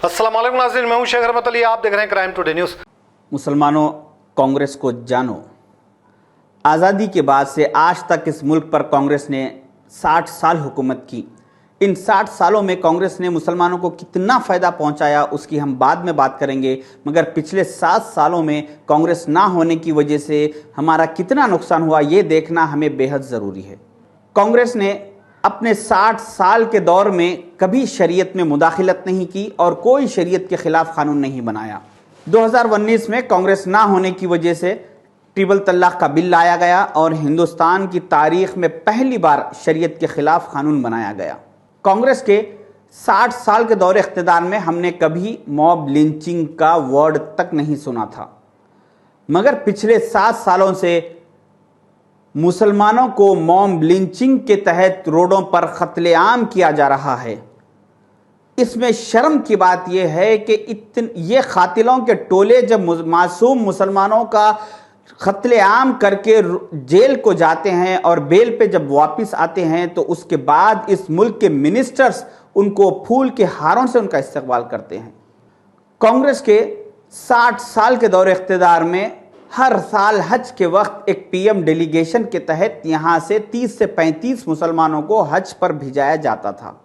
अस्सलाम वालेकुम नाज़रीन, मैं हूं शेख रहमत अली, आप देख रहे हैं क्राइम टुडे न्यूज़। मुसलमानों, कांग्रेस को जानो। आज़ादी के बाद से आज तक इस मुल्क पर कांग्रेस ने 60 साल हुकूमत की। इन 60 सालों में कांग्रेस ने मुसलमानों को कितना फ़ायदा पहुंचाया उसकी हम बाद में बात करेंगे, मगर पिछले 7 सालों में कांग्रेस ना होने की वजह से हमारा कितना नुकसान हुआ ये देखना हमें बेहद ज़रूरी है। कांग्रेस ने अपने 60 साल के दौर में कभी शरीयत में मुदाखलत नहीं की और कोई शरीयत के ख़िलाफ़ कानून नहीं बनाया। 2019 में कांग्रेस ना होने की वजह से ट्रिपल तलाक का बिल लाया गया और हिंदुस्तान की तारीख में पहली बार शरीयत के ख़िलाफ़ कानून बनाया गया। कांग्रेस के 60 साल के दौरे इख्तिदार में हमने कभी मॉब लिंचिंग का वर्ड तक नहीं सुना था, मगर पिछले 7 सालों से मुसलमानों को मॉब लिंचिंग के तहत रोडों पर कत्लेआम किया जा रहा है। इसमें शर्म की बात यह है कि ये कातिलों के टोले जब मासूम मुसलमानों का कत्लेआम करके जेल को जाते हैं और बेल पे जब वापस आते हैं तो उसके बाद इस मुल्क के मिनिस्टर्स उनको फूल के हारों से उनका इस्तकबाल करते हैं। कांग्रेस के 60 साल के दौरे इख्तिदार में हर साल हज के वक्त एक पीएम डेलीगेशन के तहत यहाँ से 30 से 35 मुसलमानों को हज पर भिजाया जाता था,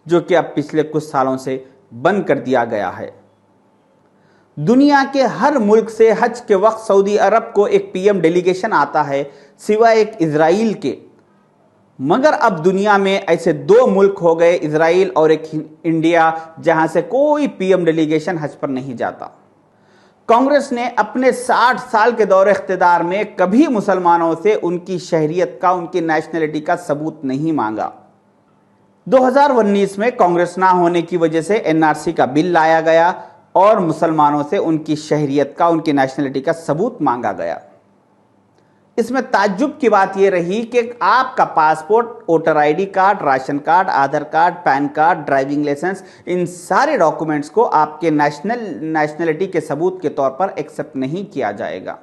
जो कि अब पिछले कुछ सालों से बंद कर दिया गया है। दुनिया के हर मुल्क से हज के वक्त सऊदी अरब को एक पीएम डेलीगेशन आता है, सिवाय एक इजराइल के। मगर अब दुनिया में ऐसे 2 मुल्क हो गए, इजराइल और एक इंडिया, जहां से कोई पीएम डेलीगेशन हज पर नहीं जाता। कांग्रेस ने अपने 60 साल के दौरे इख्तिदार में कभी मुसलमानों से उनकी शहरियत का, उनकी नेशनलिटी का सबूत नहीं मांगा। 2019 में कांग्रेस ना होने की वजह से एनआरसी का बिल लाया गया और मुसलमानों से उनकी शहरियत का, उनकी नेशनलिटी का सबूत मांगा गया। इसमें ताज्जुब की बात यह रही कि आपका passport, voter ID card, ration card, Aadhaar card, PAN card, driving licence, इन सारे डॉक्यूमेंट्स को आपके नेशनलिटी के सबूत के तौर पर एक्सेप्ट नहीं किया जाएगा।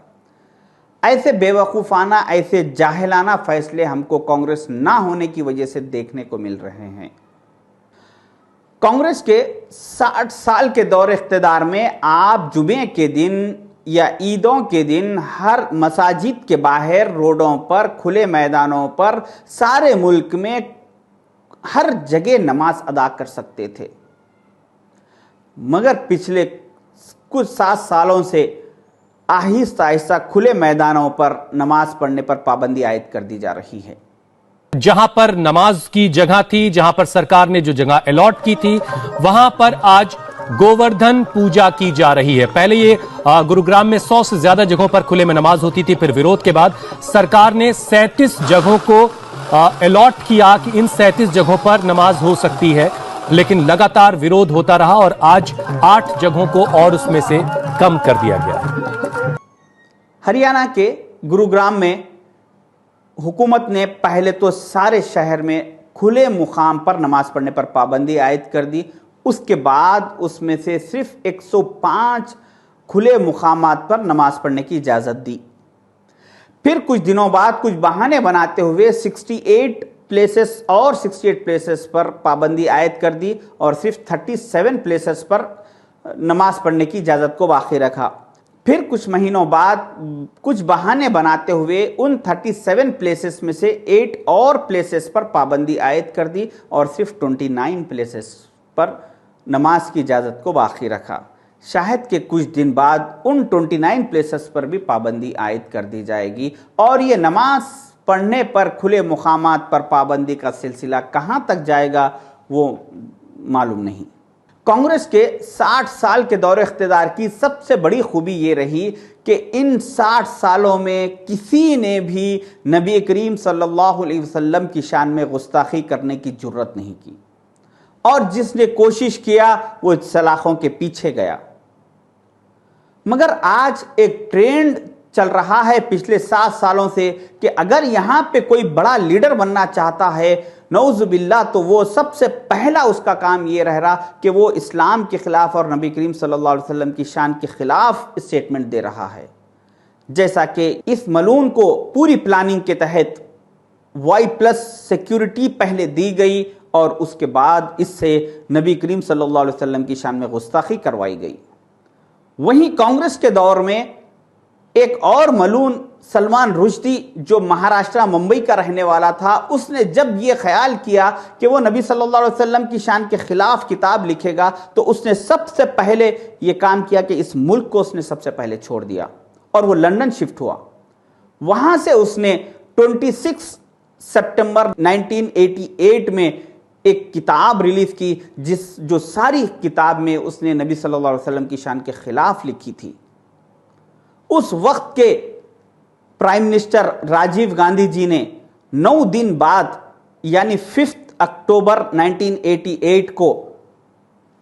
ऐसे बेवकूफ़ाना, ऐसे जाहिलाना फैसले हमको कांग्रेस ना होने की वजह से देखने को मिल रहे हैं। कांग्रेस के 60 साल के दौरे इख्तिदार में आप जुमे के दिन या ईदों के दिन हर मसाजिद के बाहर, रोडों पर, खुले मैदानों पर, सारे मुल्क में हर जगह नमाज अदा कर सकते थे। मगर पिछले कुछ 7 सालों से आहिस्ता आहिस्ता खुले मैदानों पर नमाज पढ़ने पर पाबंदी आयद कर दी जा रही है। जहां पर नमाज की जगह थी, जहां पर सरकार ने जो जगह अलॉट की थी, वहां पर आज गोवर्धन पूजा की जा रही है। पहले ये गुरुग्राम में 100 से ज्यादा जगहों पर खुले में नमाज होती थी, फिर विरोध के बाद सरकार ने 37 जगहों को अलॉट किया कि इन 37 जगहों पर नमाज हो सकती है, लेकिन लगातार विरोध होता रहा और आज 8 जगहों को और उसमें से कम कर दिया गया। हरियाणा के गुरुग्राम में हुकूमत ने पहले तो सारे शहर में खुले मुकाम पर नमाज पढ़ने पर पाबंदी आयद कर दी। उसके बाद उसमें से सिर्फ 105 खुले मुकामात पर नमाज पढ़ने की इजाज़त दी। फिर कुछ दिनों बाद कुछ बहाने बनाते हुए 68 प्लेसेस पर पाबंदी आयद कर दी और सिर्फ 37 प्लेसेस पर नमाज पढ़ने की इजाज़त को बाकी रखा। फिर कुछ महीनों बाद कुछ बहाने बनाते हुए उन 37 प्लेसेस में से 8 और प्लेसेस पर पाबंदी आयद कर दी और सिर्फ 29 प्लेसेस पर नमाज की इजाज़त को बाकी रखा। शायद के कुछ दिन बाद उन 29 प्लेसेस पर भी पाबंदी आयद कर दी जाएगी और ये नमाज पढ़ने पर खुले मुकामात पर पाबंदी का सिलसिला कहाँ तक जाएगा वो मालूम नहीं। कांग्रेस के 60 साल के दौरे इख्तिदार की सबसे बड़ी खूबी ये रही कि इन 60 सालों में किसी ने भी नबी करीम सल्लल्लाहु अलैहि वसल्लम की शान में गुस्ताखी करने की जुर्रत नहीं की और जिसने कोशिश किया वो सलाखों के पीछे गया। मगर आज एक ट्रेंड चल रहा है पिछले 7 सालों से कि अगर यहाँ पे कोई बड़ा लीडर बनना चाहता है, नऊज़ुबिल्लाह, तो वो सबसे पहला उसका काम ये रह रहा कि वो इस्लाम के खिलाफ और नबी करीम सल्लल्लाहु अलैहि वसल्लम की शान के खिलाफ स्टेटमेंट दे रहा है। जैसा कि इस मलून को पूरी प्लानिंग के तहत Y+ सिक्योरिटी पहले दी गई اور اس کے بعد اس سے نبی کریم صلی اللہ علیہ وسلم کی شان میں گستاخی کروائی گئی۔ وہیں کانگریس کے دور میں ایک اور ملعون سلمان رشدی جو مہاراشٹرا ممبئی کا رہنے والا تھا، اس نے جب یہ خیال کیا کہ وہ نبی صلی اللہ علیہ وسلم کی شان کے خلاف کتاب لکھے گا تو اس نے سب سے پہلے یہ کام کیا کہ اس ملک کو اس نے سب سے پہلے چھوڑ دیا اور وہ لندن شفٹ ہوا۔ وہاں سے اس نے 26 سپٹمبر 1988 میں ایک کتاب ریلیز کی جو ساری کتاب میں اس نے نبی صلی اللہ علیہ وسلم کی شان کے خلاف لکھی تھی۔ اس وقت کے پرائم منسٹر راجیو گاندھی جی نے 9 دن بعد یعنی 5 اکتوبر 1988 کو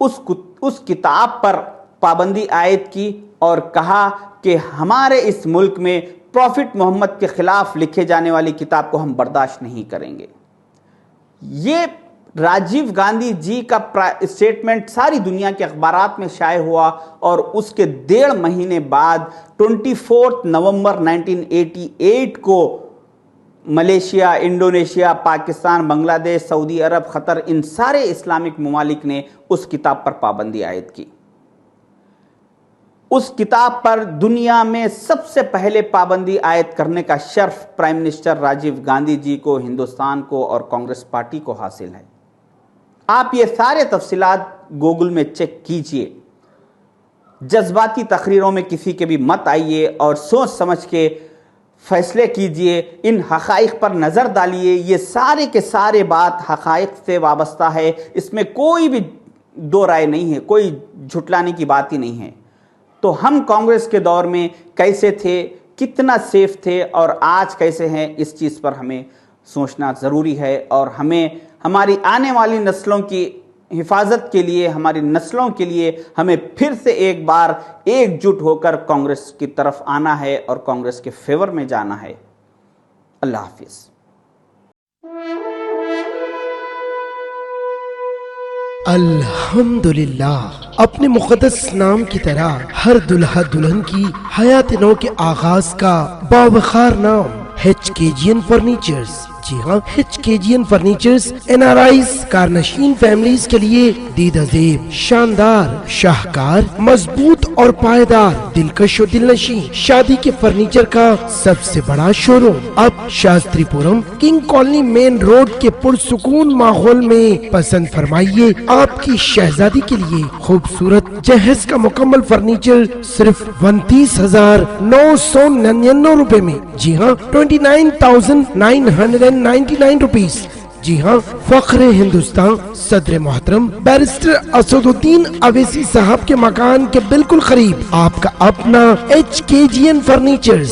اس کتاب پر پابندی عائد کی اور کہا کہ ہمارے اس ملک میں پروفٹ محمد کے خلاف لکھے جانے والی کتاب کو ہم برداشت نہیں کریں گے۔ یہ راجیو گاندھی جی کا اسٹیٹمنٹ ساری دنیا کے اخبارات میں شائع ہوا اور اس کے 1.5 مہینے بعد 24 نومبر 1988 کو ملیشیا، انڈونیشیا، پاکستان، بنگلہ دیش، سعودی عرب، قطر، ان سارے اسلامک ممالک نے اس کتاب پر پابندی عائد کی۔ اس کتاب پر دنیا میں سب سے پہلے پابندی عائد کرنے کا شرف پرائم منسٹر راجیو گاندھی جی کو، ہندوستان کو اور کانگریس پارٹی کو حاصل ہے۔ آپ یہ سارے تفصیلات گوگل میں چیک کیجئے، جذباتی تقریروں میں کسی کے بھی مت آئیے اور سوچ سمجھ کے فیصلے کیجئے، ان حقائق پر نظر ڈالیے۔ یہ سارے کے سارے بات حقائق سے وابستہ ہے، اس میں کوئی بھی دو رائے نہیں ہے، کوئی جھٹلانے کی بات ہی نہیں ہے۔ تو ہم کانگریس کے دور میں کیسے تھے، کتنا سیف تھے اور آج کیسے ہیں، اس چیز پر ہمیں سوچنا ضروری ہے، اور ہمیں ہماری آنے والی نسلوں کی حفاظت کے لیے، ہماری نسلوں کے لیے ہمیں پھر سے ایک بار ایک جٹ ہو کر کانگریس کی طرف آنا ہے اور کانگریس کے فیور میں جانا ہے۔ اللہ حافظ۔ الحمدللہ، اپنے مقدس نام کی طرح ہر دلہا دلہن کی حیات نو کے آغاز کا باوقار نام HKGN فرنیچرز۔ جی ہاں، HKGN فرنیچرز NRIs کارنشین فیملیز کے لیے دیدہ زیب، شاندار، شاہکار، مضبوط اور پائیدار، دلکش و دلنشین شادی کے فرنیچر کا سب سے بڑا شو روم اب Shastripuram king colony main road کے پرسکون ماحول میں پسند فرمائیے۔ آپ کی شہزادی کے لیے خوبصورت جہیز کا مکمل فرنیچر صرف 29,999 روپے میں۔ جی ہاں، 29,999 روپیز۔ جی ہاں، فخر ہندوستان صدر محترم بیرسٹر اسد الدین اویسی صاحب کے مکان کے بالکل قریب آپ کا اپنا HKGN فرنیچرز۔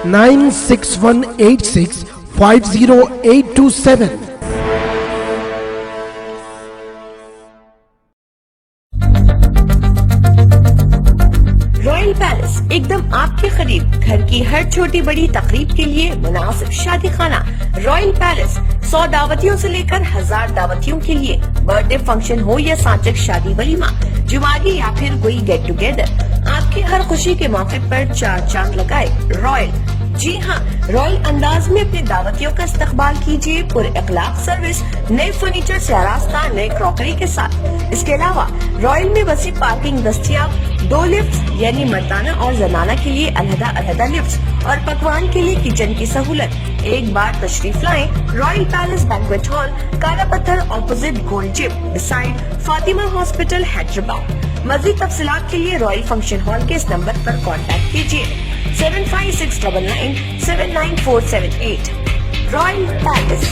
9618650827۔ رائل پیلس ایک دم آپ کے قریب، گھر کی ہر چھوٹی بڑی تقریب کے لیے مناسب شادی خانہ۔ رائل پیلس 100 دعوتیوں سے لے کر 1000 دعوتیوں کے لیے، برتھ ڈے فنکشن ہو یا سانچک شادی ولیمہ، جمعگی یا پھر کوئی گیٹ ٹوگیدر، آپ کی ہر خوشی کے موقع پر 4 چاند لگائے رائل۔ جی ہاں، رائل انداز میں اپنے دعوتیوں کا استقبال کیجیے، پر اخلاق سروس، نئے فرنیچر سے آراستہ، نئے کراکری کے ساتھ۔ اس کے علاوہ رائل میں وسیع پارکنگ دستیاب، 2 لفٹس یعنی مردانہ اور زنانہ کے لیے علیحدہ لفٹس اور پکوان کے لیے کچن کی سہولت۔ ایک بار تشریف لائیں رائل پیلس بینکویٹ ہال، کالا پتھر، اپوزٹ گولڈ جم، بسائڈ فاطمہ ہاسپٹل، حیدرآباد۔ مزید تفصیلات کے لیے رائل فنکشن ہال کے اس نمبر پر کانٹیکٹ کیجیے 7569979478۔ Royal palace.